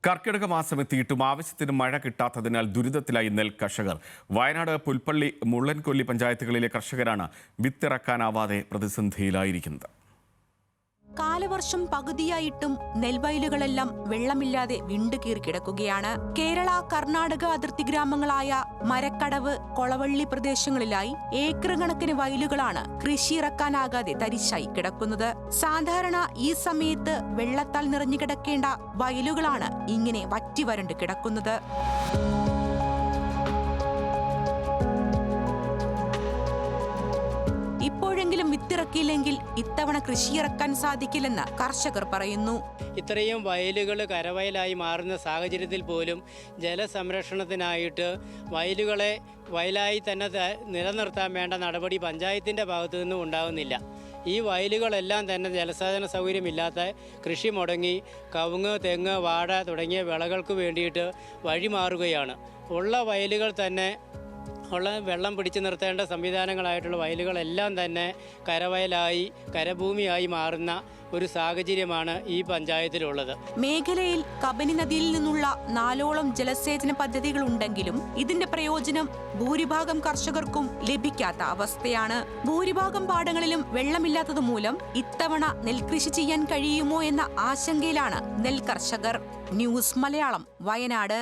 കർക്കിടക മാസം എത്തിയിട്ടും ആവശ്യത്തിന് മഴ കിട്ടാത്തതിനാൽ ദുരിതത്തിലായി നെൽ കർഷകർ. വയനാട് പുൽപ്പള്ളി മുള്ളൻകൊല്ലി പഞ്ചായത്തുകളിലെ കർഷകരാണ് വിത്തിറക്കാനാവാതെ പ്രതിസന്ധിയിലായിരിക്കുന്നത്. കാലവർഷം പകുതിയായിട്ടും നെൽവയലുകളെല്ലാം വെള്ളമില്ലാതെ വിണ്ടുകീറി കിടക്കുകയാണ്. കേരള കർണാടക അതിർത്തി ഗ്രാമങ്ങളായ മരക്കടവ്, കൊളവള്ളി പ്രദേശങ്ങളിലായി ഏക്കർ കണക്കിന് വയലുകളാണ് കൃഷി ഇറക്കാനാകാതെ തരിശായി കിടക്കുന്നത്. സാധാരണ ഈ സമയത്ത് വെള്ളത്താൽ നിറഞ്ഞു കിടക്കേണ്ട വയലുകളാണ് ഇങ്ങനെ വറ്റിവരണ്ട് കിടക്കുന്നത്. ഇപ്പോഴെങ്കിലും വിത്തിറക്കിയില്ലെങ്കിൽ ഇത്തവണ കൃഷിയിറക്കാൻ സാധിക്കില്ലെന്ന് കർഷകർ പറയുന്നു. ഇത്രയും വയലുകൾ കരവയലായി മാറുന്ന സാഹചര്യത്തിൽ പോലും ജലസംരക്ഷണത്തിനായിട്ട് വയലുകളെ വയലായി തന്നെ നിലനിർത്താൻ വേണ്ട നടപടി പഞ്ചായത്തിൻ്റെ ഭാഗത്തു നിന്നും ഉണ്ടാകുന്നില്ല. ഈ വയലുകളെല്ലാം തന്നെ ജലസേചന സൗകര്യമില്ലാത്ത കൃഷി മുടങ്ങി കവുങ്ങ്, തെങ്ങ്, വാഴ തുടങ്ങിയ വിളകൾക്ക് വേണ്ടിയിട്ട് വഴിമാറുകയാണ്. ഉള്ള വയലുകൾ തന്നെ വെള്ളം പിടിച്ചു നിർത്തേണ്ട സംവിധാനങ്ങളായിട്ടുള്ള വയലുകളെല്ലാം തന്നെ കരവയലായി കരഭൂമിയായി മാറുന്ന ഒരു സാഹചര്യമാണ് ഈ പഞ്ചായത്തിലുള്ളത്. മേഖലയിൽ കബനി നദിയിൽ നിന്നുള്ള 4ഓളം ജലസേചന പദ്ധതികൾ ഉണ്ടെങ്കിലും ഇതിന്റെ പ്രയോജനം ഭൂരിഭാഗം കർഷകർക്കും ലഭിക്കാത്ത അവസ്ഥയാണ്. ഭൂരിഭാഗം പാടങ്ങളിലും വെള്ളമില്ലാത്തതുമൂലം ഇത്തവണ നെൽകൃഷി ചെയ്യാൻ കഴിയുമോ എന്ന ആശങ്കയിലാണ് നെൽ കർഷകർ. ന്യൂസ് മലയാളം, വയനാട്.